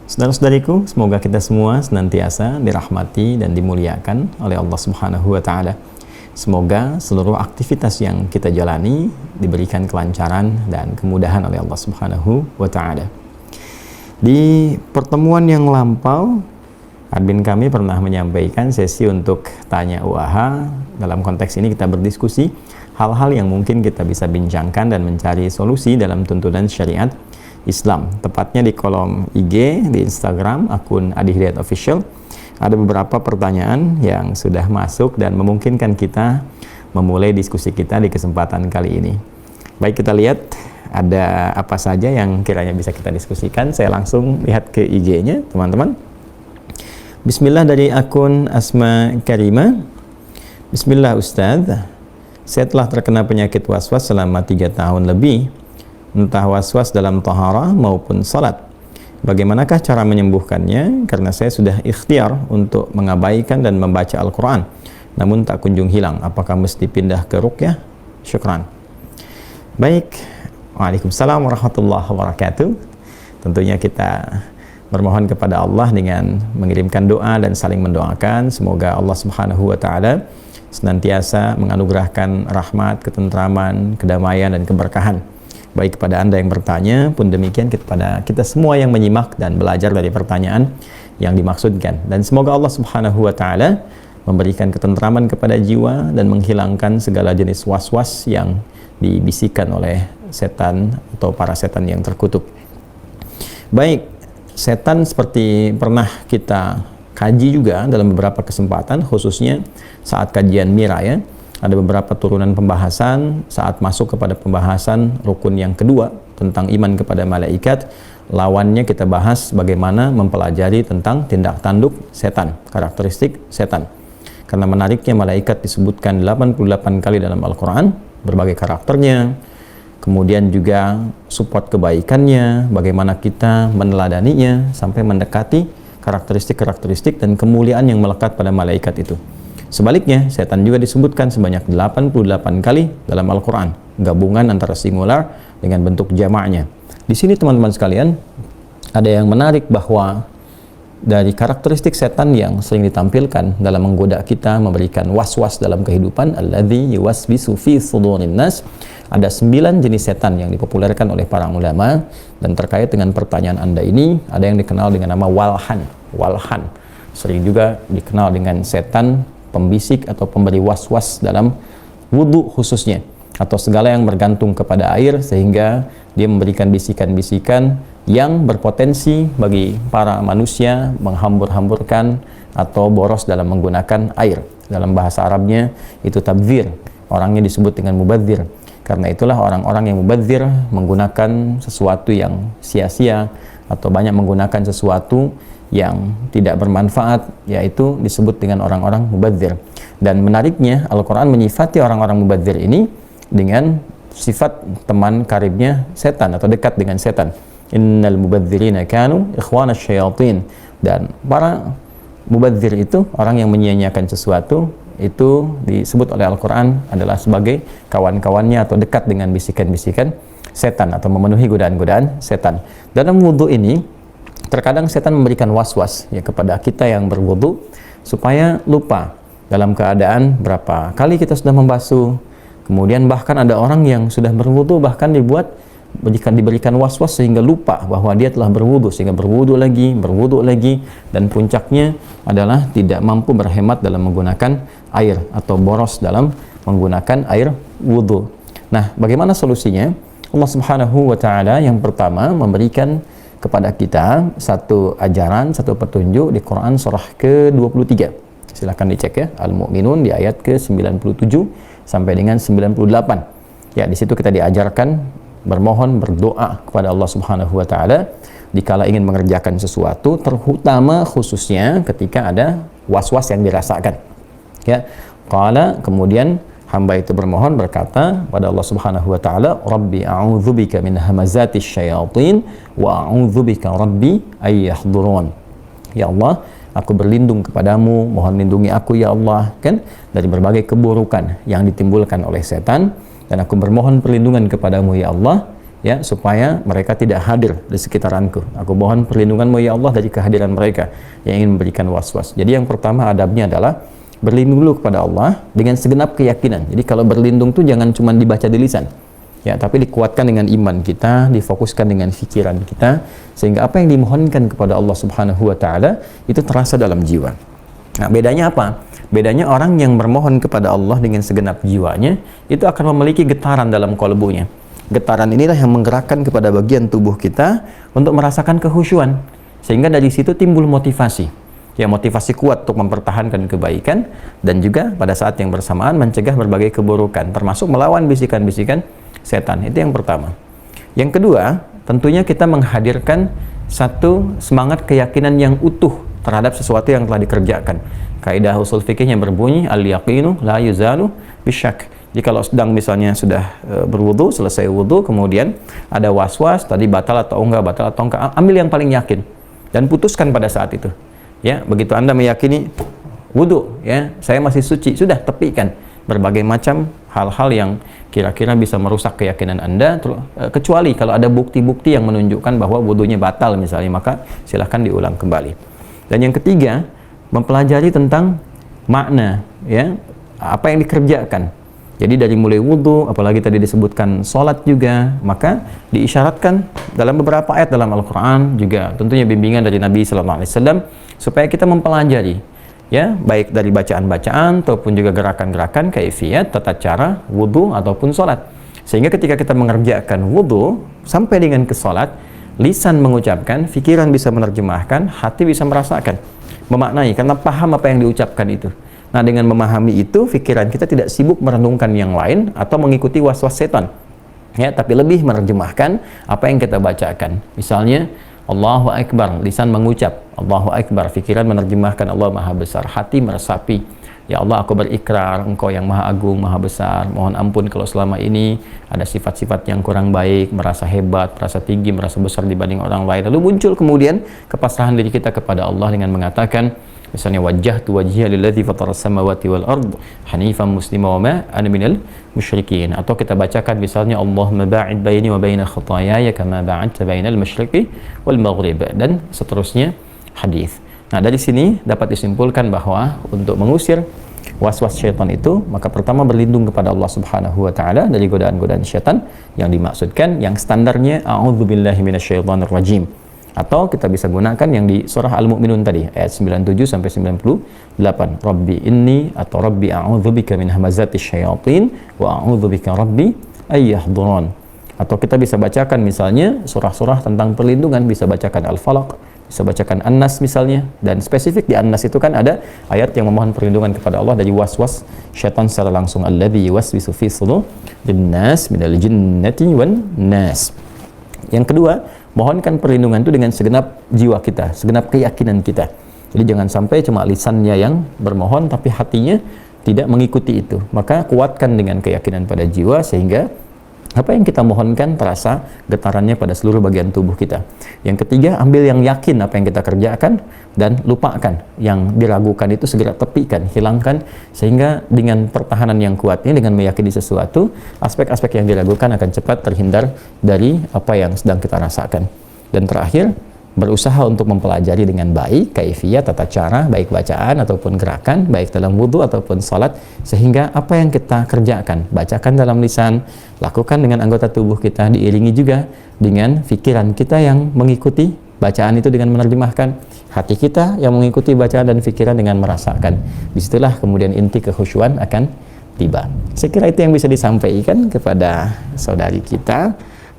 Saudara-saudariku, semoga kita semua senantiasa dirahmati dan dimuliakan oleh Allah Subhanahu wa Ta'ala. Semoga seluruh aktivitas yang kita jalani diberikan kelancaran dan kemudahan oleh Allah Subhanahu wa Ta'ala. Di pertemuan yang lampau, admin kami pernah menyampaikan sesi untuk tanya UAH. Dalam konteks ini kita berdiskusi hal-hal yang mungkin kita bisa bincangkan dan mencari solusi dalam tuntunan syariat Islam. Tepatnya di kolom IG, di Instagram, akun Adi Hidayat Official, ada beberapa pertanyaan yang sudah masuk dan memungkinkan kita memulai diskusi kita di kesempatan kali ini. Baik, kita lihat ada apa saja yang kiranya bisa kita diskusikan. Saya langsung lihat ke IG-nya, teman-teman. Bismillah dari akun Asma Karima. Bismillah Ustadz, saya telah terkena penyakit waswas selama 3 tahun lebih, entah waswas dalam taharah maupun salat. Bagaimanakah cara menyembuhkannya? Karena saya sudah ikhtiar untuk mengabaikan dan membaca Al-Quran, namun tak kunjung hilang. Apakah mesti pindah ke ruqyah? Syukran. Baik. Waalaikumsalam warahmatullahi wabarakatuh. Tentunya kita bermohon kepada Allah dengan mengirimkan doa dan saling mendoakan. Semoga Allah Subhanahu wa Ta'ala senantiasa menganugerahkan rahmat, ketentraman, kedamaian, dan keberkahan baik kepada Anda yang bertanya, pun demikian kepada kita semua yang menyimak dan belajar dari pertanyaan yang dimaksudkan. Dan semoga Allah Subhanahu wa Ta'ala memberikan ketentraman kepada jiwa dan menghilangkan segala jenis was-was yang dibisikkan oleh setan atau para setan yang terkutuk. Baik, setan seperti pernah kita kaji juga dalam beberapa kesempatan, khususnya saat kajian Mira ya. Ada beberapa turunan pembahasan saat masuk kepada pembahasan rukun yang kedua tentang iman kepada malaikat. Lawannya kita bahas bagaimana mempelajari tentang tindak tanduk setan, karakteristik setan. Karena menariknya malaikat disebutkan 88 kali dalam Al-Quran, berbagai karakternya, kemudian juga support kebaikannya, bagaimana kita meneladaninya sampai mendekati karakteristik-karakteristik dan kemuliaan yang melekat pada malaikat itu. Sebaliknya, setan juga disebutkan sebanyak 88 kali dalam Al-Quran, gabungan antara singular dengan bentuk jamaknya. Di sini teman-teman sekalian, ada yang menarik bahwa dari karakteristik setan yang sering ditampilkan dalam menggoda kita, memberikan was-was dalam kehidupan, alladzi yuwaswisu fi sudurin nas, ada 9 jenis setan yang dipopulerkan oleh para ulama. Dan terkait dengan pertanyaan Anda ini, ada yang dikenal dengan nama walhan. Sering juga dikenal dengan setan pembisik atau pemberi was-was dalam wudhu khususnya, atau segala yang bergantung kepada air sehingga dia memberikan bisikan-bisikan yang berpotensi bagi para manusia menghambur-hamburkan atau boros dalam menggunakan air. Dalam bahasa Arabnya itu tabdzir, orangnya disebut dengan mubadzir. Karena itulah orang-orang yang mubadzir menggunakan sesuatu yang sia-sia atau banyak menggunakan sesuatu yang tidak bermanfaat, yaitu disebut dengan orang-orang mubadzir. Dan menariknya, Al-Quran menyifati orang-orang mubadzir ini dengan sifat teman karibnya setan atau dekat dengan setan. Innal mubadzirina kanu ikhwanas syayatin. Dan para mubadzir itu, orang yang menyia-nyiakan sesuatu, itu disebut oleh Al-Quran adalah sebagai kawan-kawannya atau dekat dengan bisikan-bisikan setan atau memenuhi godaan-godaan setan. Dalam wudhu ini, terkadang setan memberikan was-was ya kepada kita yang berwudu supaya lupa dalam keadaan berapa kali kita sudah membasuh. Kemudian bahkan ada orang yang sudah berwudu bahkan diberikan was-was sehingga lupa bahwa dia telah berwudu, sehingga berwudu lagi, dan puncaknya adalah tidak mampu berhemat dalam menggunakan air atau boros dalam menggunakan air wudu. Nah, bagaimana solusinya? Allah Subhanahu wa Ta'ala yang pertama memberikan kepada kita satu ajaran, satu petunjuk di Quran surah ke-23. Silahkan dicek ya, Al-Mu'minun di ayat ke-97 sampai dengan 98. Ya, di situ kita diajarkan bermohon, berdoa kepada Allah Subhanahu wa Ta'ala dikala ingin mengerjakan sesuatu, terutama khususnya ketika ada was-was yang dirasakan. Ya, qala, kemudian hamba itu bermohon berkata pada Allah Subhanahu wa Ta'ala, Rabbi a'udzubika min hamazatis syayatin wa a'udzubika Rabbi ayyahdurun. Ya Allah, aku berlindung kepadamu, mohon lindungi aku ya Allah, kan, dari berbagai keburukan yang ditimbulkan oleh setan, dan aku bermohon perlindungan kepadamu ya Allah ya, supaya mereka tidak hadir di sekitaranku. Aku mohon perlindunganmu ya Allah dari kehadiran mereka yang ingin memberikan was-was. Jadi yang pertama adabnya adalah berlindung dulu kepada Allah dengan segenap keyakinan. Jadi kalau berlindung tuh jangan cuma dibaca di lisan, ya, tapi dikuatkan dengan iman kita, difokuskan dengan pikiran kita, sehingga apa yang dimohonkan kepada Allah Subhanahu wa Ta'ala itu terasa dalam jiwa. Nah, bedanya apa? Bedanya orang yang bermohon kepada Allah dengan segenap jiwanya itu akan memiliki getaran dalam kalbunya. Getaran inilah yang menggerakkan kepada bagian tubuh kita untuk merasakan kehusyuan, sehingga dari situ timbul motivasi. Ya, motivasi kuat untuk mempertahankan kebaikan dan juga pada saat yang bersamaan mencegah berbagai keburukan, termasuk melawan bisikan-bisikan setan. Itu yang pertama. Yang kedua, tentunya kita menghadirkan satu semangat keyakinan yang utuh terhadap sesuatu yang telah dikerjakan. Kaidah usul fikihnya berbunyi al-yaqinu la yuzalu bisyak. Jadi kalau sedang misalnya sudah berwudu, selesai wudu, kemudian ada was-was tadi batal atau enggak, ambil yang paling yakin dan putuskan pada saat itu. Ya, begitu Anda meyakini wudu, ya, saya masih suci, sudah tepikan berbagai macam hal-hal yang kira-kira bisa merusak keyakinan Anda, kecuali kalau ada bukti-bukti yang menunjukkan bahwa wudunya batal misalnya, maka silahkan diulang kembali. Dan yang ketiga, mempelajari tentang makna, ya, apa yang dikerjakan. Jadi dari mulai wudu, apalagi tadi disebutkan sholat juga, maka diisyaratkan dalam beberapa ayat dalam Al-Quran, juga tentunya bimbingan dari Nabi SAW, supaya kita mempelajari, ya, baik dari bacaan-bacaan ataupun juga gerakan-gerakan, kaifiyat, tata cara wudu ataupun sholat. Sehingga ketika kita mengerjakan wudu sampai dengan ke sholat, lisan mengucapkan, pikiran bisa menerjemahkan, hati bisa merasakan, memaknai, karena paham apa yang diucapkan itu. Nah, dengan memahami itu, pikiran kita tidak sibuk merenungkan yang lain atau mengikuti was-was setan, ya, tapi lebih menerjemahkan apa yang kita bacakan. Misalnya Allahu Akbar, lisan mengucap Allahu Akbar, pikiran menerjemahkan Allah Maha Besar, hati meresapi, ya Allah, aku berikrar Engkau yang Maha Agung, Maha Besar, mohon ampun kalau selama ini ada sifat-sifat yang kurang baik, merasa hebat, merasa tinggi, merasa besar dibanding orang lain. Lalu muncul kemudian kepasrahan diri kita kepada Allah dengan mengatakan, misalnya wajjahtu wajhiya lilladzi fataras samawati wal ard hanifan muslima wa ma ana minal musyrikin. Atau kita bacakan misalnya Allahumma ba'id baini wa baina khataayaya kama ba'adta bainal masyriqi wal maghrib, dan seterusnya hadis. Nah, dari sini dapat disimpulkan bahwa untuk mengusir was-was syaitan itu, maka pertama berlindung kepada Allah Subhanahu wa Ta'ala dari godaan-godaan syaitan yang dimaksudkan, yang standarnya a'udzubillahi minasyaitonir rajim. Atau kita bisa gunakan yang di surah Al-Mu'minun tadi, ayat 97 sampai 98. Rabbi inni atau Rabbi a'udzubika min hamazatis syayatin wa a'udzubika Rabbi ayyahdurun. Atau kita bisa bacakan misalnya surah-surah tentang perlindungan, bisa bacakan Al-Falaq, bisa bacakan An-Nas misalnya, dan spesifik di An-Nas itu kan ada ayat yang memohon perlindungan kepada Allah dari was-was syaitan secara langsung, alladzi yuwaswisu fi sudurin nas minal jinnati wan nas. Yang kedua, mohonkan perlindungan itu dengan segenap jiwa kita, segenap keyakinan kita. Jadi jangan sampai cuma lisannya yang bermohon tapi hatinya tidak mengikuti itu. Maka kuatkan dengan keyakinan pada jiwa sehingga apa yang kita mohonkan terasa getarannya pada seluruh bagian tubuh kita. Yang ketiga, ambil yang yakin apa yang kita kerjakan dan lupakan yang diragukan itu, segera tepikan, hilangkan, sehingga dengan pertahanan yang kuat ini, dengan meyakini sesuatu, aspek-aspek yang diragukan akan cepat terhindar dari apa yang sedang kita rasakan. Dan terakhir, berusaha untuk mempelajari dengan baik kaifiyat, tata cara, baik bacaan ataupun gerakan, baik dalam wudhu ataupun salat, sehingga apa yang kita kerjakan, bacakan dalam lisan, lakukan dengan anggota tubuh kita, diiringi juga dengan pikiran kita yang mengikuti bacaan itu dengan menerjemahkan, hati kita yang mengikuti bacaan dan pikiran dengan merasakan. Disitulah kemudian inti kehusyuan akan tiba. Saya kira itu yang bisa disampaikan kepada saudari kita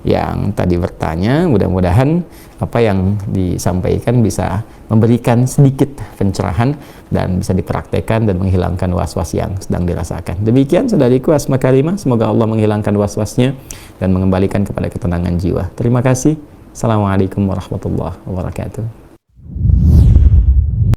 yang tadi bertanya. Mudah-mudahan apa yang disampaikan bisa memberikan sedikit pencerahan dan bisa dipraktekkan dan menghilangkan was-was yang sedang dirasakan. Demikian saudariku Asma Karimah, semoga Allah menghilangkan was-wasnya dan mengembalikan kepada ketenangan jiwa. Terima kasih. Assalamualaikum warahmatullahi wabarakatuh.